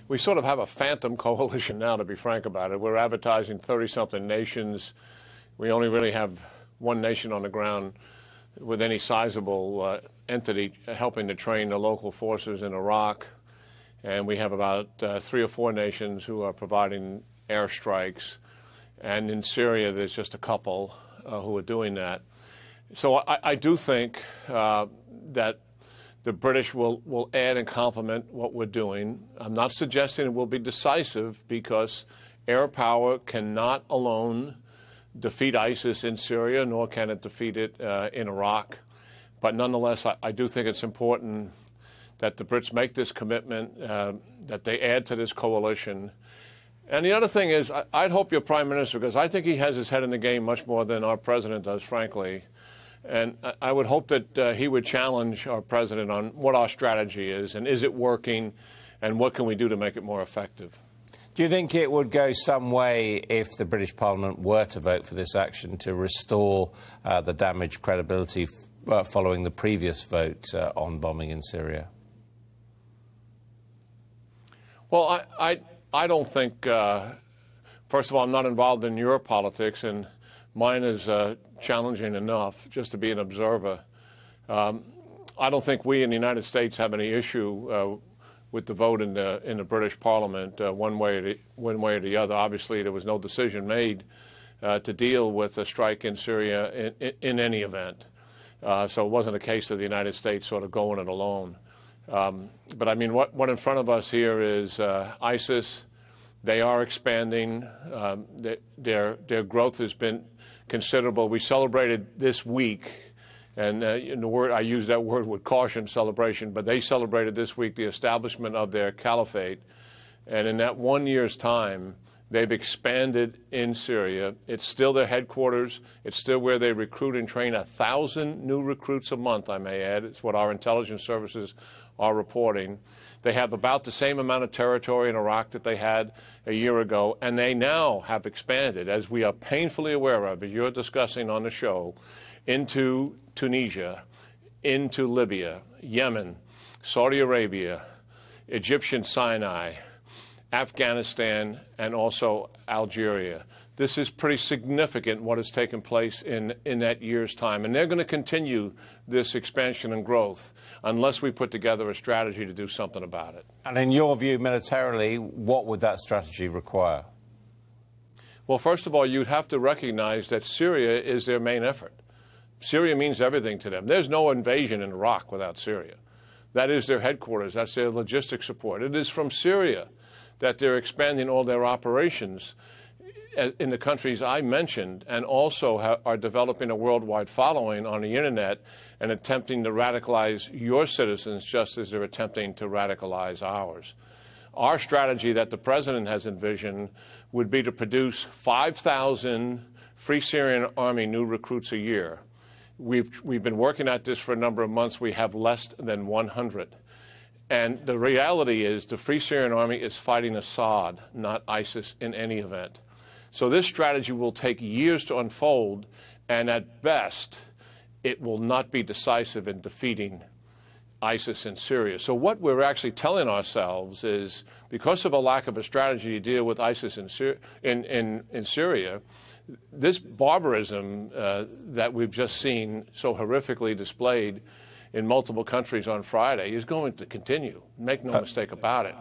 We sort of have a phantom coalition now, to be frank about it. We're advertising 30-something nations. We only really have one nation on the ground with any sizable entity helping to train the local forces in Iraq. And we have about 3 or 4 nations who are providing airstrikes. And in Syria, there's just a couple who are doing that. So I do think that the British will add and complement what we're doing. I'm not suggesting it will be decisive, because air power cannot alone defeat ISIS in Syria, nor can it defeat it in Iraq. But nonetheless, I do think it's important that the Brits make this commitment, that they add to this coalition. And the other thing is, I'd hope your Prime Minister, because I think he has his head in the game much more than our President does, frankly. And I would hope that he would challenge our President on what our strategy is, and is it working, and what can we do to make it more effective. Do you think it would go some way if the British Parliament were to vote for this action to restore the damaged credibility following the previous vote on bombing in Syria? Well, I don't think, first of all, I'm not involved in your politics, and mine is challenging enough just to be an observer. I don't think we in the United States have any issue with the vote in the British Parliament one way or the other. Obviously, there was no decision made to deal with a strike in Syria in any event. So it wasn't a case of the United States sort of going it alone. But I mean, what in front of us here is ISIS. They are expanding. Their growth has been considerable. We celebrated this week, and I use that word with caution, celebration, but they celebrated this week the establishment of their caliphate. And in that 1 year's time, they've expanded in Syria. It's still their headquarters. It's still where they recruit and train 1,000 new recruits a month, I may add. It's what our intelligence services are reporting. They have about the same amount of territory in Iraq that they had a year ago, and they now have expanded, as we are painfully aware of, as you're discussing on the show, into Tunisia, into Libya, Yemen, Saudi Arabia, Egyptian Sinai, Afghanistan, and also Algeria. This is pretty significant, what has taken place in that year's time. And they're going to continue this expansion and growth unless we put together a strategy to do something about it. And in your view, militarily, what would that strategy require? Well, first of all, you'd have to recognize that Syria is their main effort. Syria means everything to them. There's no invasion in Iraq without Syria. That is their headquarters. That's their logistic support. It is from Syria that they're expanding all their operations in the countries I mentioned, and also are developing a worldwide following on the internet and attempting to radicalize your citizens just as they're attempting to radicalize ours. Our strategy that the President has envisioned would be to produce 5,000 Free Syrian Army new recruits a year. We've been working at this for a number of months. We have less than 100. And the reality is the Free Syrian Army is fighting Assad, not ISIS in any event. So this strategy will take years to unfold, and at best, it will not be decisive in defeating ISIS in Syria. So what we're actually telling ourselves is, because of a lack of a strategy to deal with ISIS in Syria, this barbarism that we've just seen so horrifically displayed in multiple countries on Friday is going to continue. Make no mistake about it.